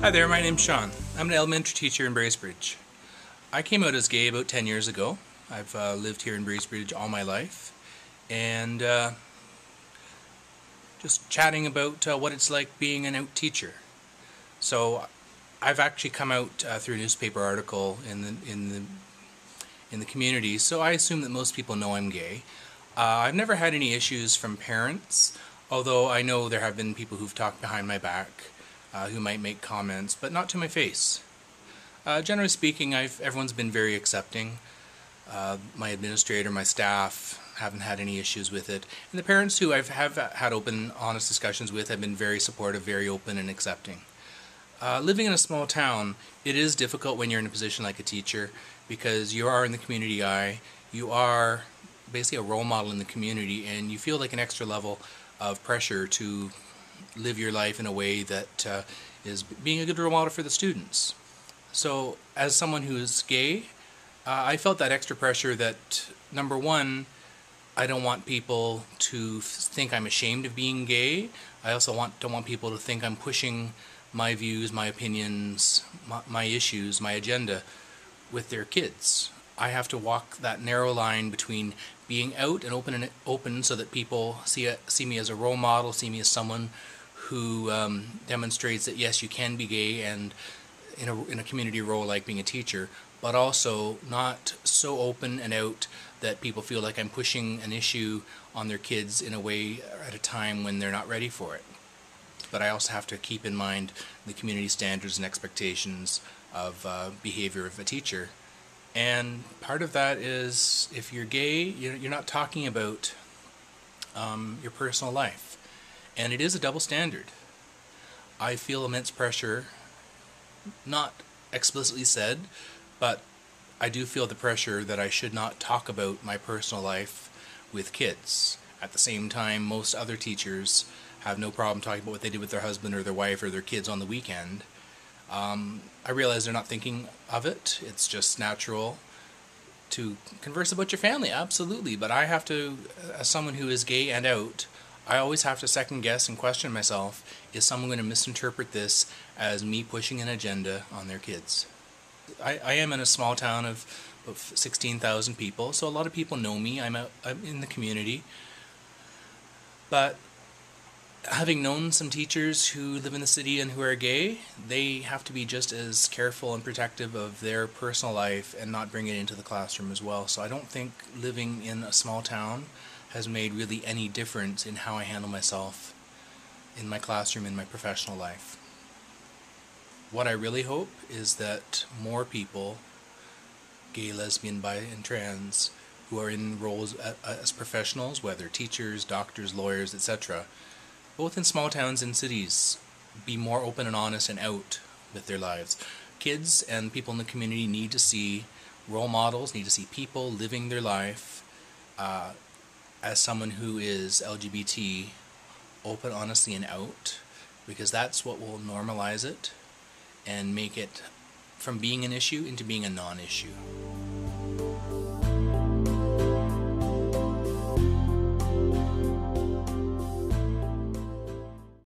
Hi there, my name's Shawn. I'm an elementary teacher in Bracebridge. I came out as gay about 10 years ago. I've lived here in Bracebridge all my life, and just chatting about what it's like being an out teacher. So I've actually come out through a newspaper article in the community, so I assume that most people know I'm gay. I've never had any issues from parents, although I know there have been people who've talked behind my back who might make comments, but not to my face. Generally speaking, everyone's been very accepting. My administrator, my staff haven't had any issues with it, and the parents who have had open, honest discussions with have been very supportive, very open and accepting. Living in a small town, it is difficult when you're in a position like a teacher, because you are in the community eye, you are basically a role model in the community, and you feel like an extra level of pressure to live your life in a way that is being a good role model for the students. So as someone who is gay, I felt that extra pressure that, number one, I don't want people to think I'm ashamed of being gay. I also don't want people to think I'm pushing my views, my opinions, my issues, my agenda with their kids. I have to walk that narrow line between being out and open so that people see me as a role model, see me as someone who demonstrates that yes, you can be gay and in a community role like being a teacher, but also not so open and out that people feel like I'm pushing an issue on their kids in a way at a time when they're not ready for it. But I also have to keep in mind the community standards and expectations of behavior of a teacher. And part of that is, if you're gay, you're not talking about your personal life. And it is a double standard. I feel immense pressure, not explicitly said, but I do feel the pressure that I should not talk about my personal life with kids. At the same time, most other teachers have no problem talking about what they did with their husband or their wife or their kids on the weekend. I realize they're not thinking of it. It's just natural to converse about your family, absolutely. But I have to, as someone who is gay and out, I always have to second guess and question myself, is someone going to misinterpret this as me pushing an agenda on their kids? I am in a small town of 16,000 people, so a lot of people know me. I'm in the community. But having known some teachers who live in the city and who are gay, they have to be just as careful and protective of their personal life and not bring it into the classroom as well. So I don't think living in a small town has made really any difference in how I handle myself in my classroom, in my professional life. What I really hope is that more people, gay, lesbian, bi, and trans, who are in roles as professionals, whether teachers, doctors, lawyers, etc., both in small towns and cities, be more open and honest and out with their lives. Kids and people in the community need to see role models, need to see people living their life as someone who is LGBT, open, honestly, and out, because that's what will normalize it and make it from being an issue into being a non-issue.